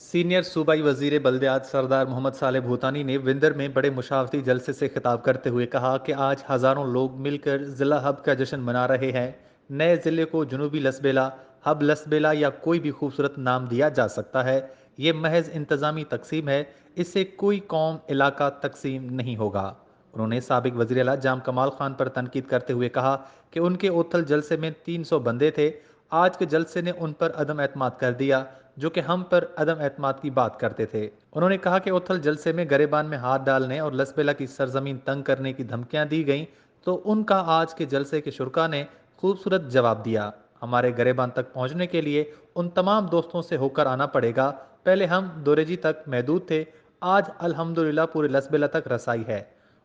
Senior सूबाई वजीर बल्दियात सरदार मोहम्मद सालेह भूतानी ने विंदर में बड़े मुशावरती जलसे से खिताब करते हुए कहा कि आज हज़ारों लोग मिलकर ज़िला हब का जश्न मना रहे हैं। नए ज़िले को जनूबी लसबेला, हब लसबेला या कोई भी खूबसूरत नाम दिया जा सकता है। ये महज इंतज़ामी तकसीम है, इससे कोई कौम इलाका तकसीम नहीं होगा। उन्होंने साबिक वज़ीर आला जाम कमाल खान पर तनकीद करते हुए कहा कि उनके उथल जलसे में 300 बंदे थे। आज के जलसे ने उन पर अदम एतमाद कर दिया जो कि हम पर अदम एतमाद की बात करते थे। उन्होंने कहा कि उथल जलसे में गरेबान में हाथ डालने और लसबेला की सरजमीन तंग करने की धमकियां दी गईं, तो उनका आज के जलसे के शुरका ने खूबसूरत जवाब दिया। हमारे गरेबान तक पहुंचने के लिए उन तमाम दोस्तों से होकर आना पड़ेगा। पहले हम दोरेजी तक महदूद थे, आज अल्हम्दुलिल्लाह पूरे लसबेला तक रसाई है।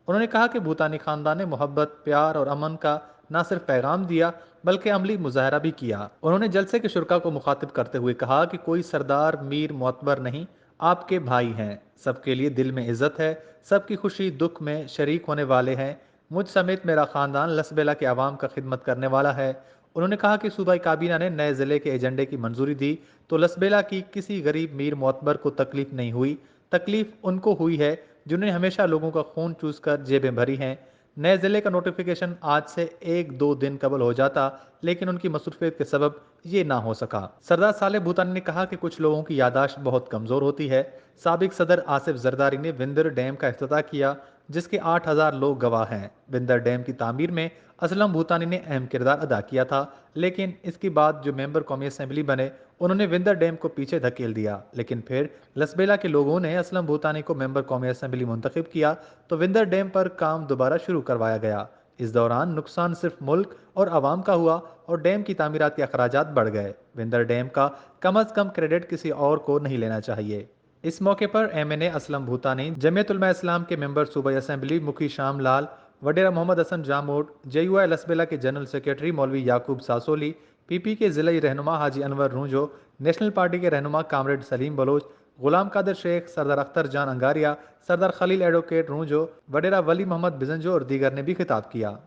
उन्होंने कहा कि भूतानी खानदान ने मोहब्बत, प्यार और अमन का न सिर्फ पैगाम दिया बल्कि अमली मुजाहरा भी किया। उन्होंने जलसे के शुरका को मुखातिब करते हुए कहा कि कोई सरदार मीर मोतबर नहीं, आपके भाई हैं, सबके लिए दिल में इज्जत है, सबकी खुशी दुख में शरीक होने वाले हैं। मुझ समेत मेरा खानदान लसबेला के आवाम का खिदमत करने वाला है। उन्होंने कहा कि सूबाई काबीना ने नए जिले के एजेंडे की मंजूरी दी तो लसबेला की किसी गरीब मीर मोतबर को तकलीफ नहीं हुई। तकलीफ उनको हुई है जिन्होंने हमेशा लोगों का खून चूस कर जेबें भरी हैं। नए जिले का नोटिफिकेशन आज से एक दो दिन कबल हो जाता, लेकिन उनकी मसरूफियत के सबब ये ना हो सका। सरदार सालेह भूतानी ने कहा कि कुछ लोगों की यादाश्त बहुत कमजोर होती है। साबिक सदर आसिफ जरदारी ने विंदर डैम का इफ्तिताह किया, जिसके 8,000 लोग गवाह हैं। विंदर डैम की तामीर में असलम भूतानी ने अहम किरदार अदा किया था, लेकिन इसके बाद जो मेंबर कौमी असम्बली बने उन्होंने विंदर डैम को पीछे धकेल दिया। लेकिन फिर लसबेला के लोगों ने असलम भूतानी को मेंबर कौमी असम्बली मुंतखब किया तो विंदर डैम पर काम दोबारा शुरू करवाया गया। इस दौरान नुकसान सिर्फ मुल्क और आवाम का हुआ और डैम की तामीरात के अखराजात बढ़ गए। विंदर डैम का कम अज कम क्रेडिट किसी और को नहीं लेना चाहिए। इस मौके पर MNA असलम भूतानी, जमीयत उलमा इस्लाम के मेंबर सूबाई असम्बली मुखी शाम लाल, वडेरा मोहम्मद हसन जामोड, JUI लसबेला के जनरल सेक्रेटरी मौलवी याकूब सासोली, PP के जिला रहनुमा हाजी अनवर रूंजो, नेशनल पार्टी के रहनुमा कामरेड सलीम बलोच, गुलाम कादिर शेख, सरदार अख्तर जान अंगारिया, सरदार खलील एडवोकेट रूंजो, वडेरा वली मोहम्मद बिजंजो और दीगर ने भी खिताब किया।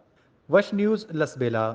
वश न्यूज़ लसबेला।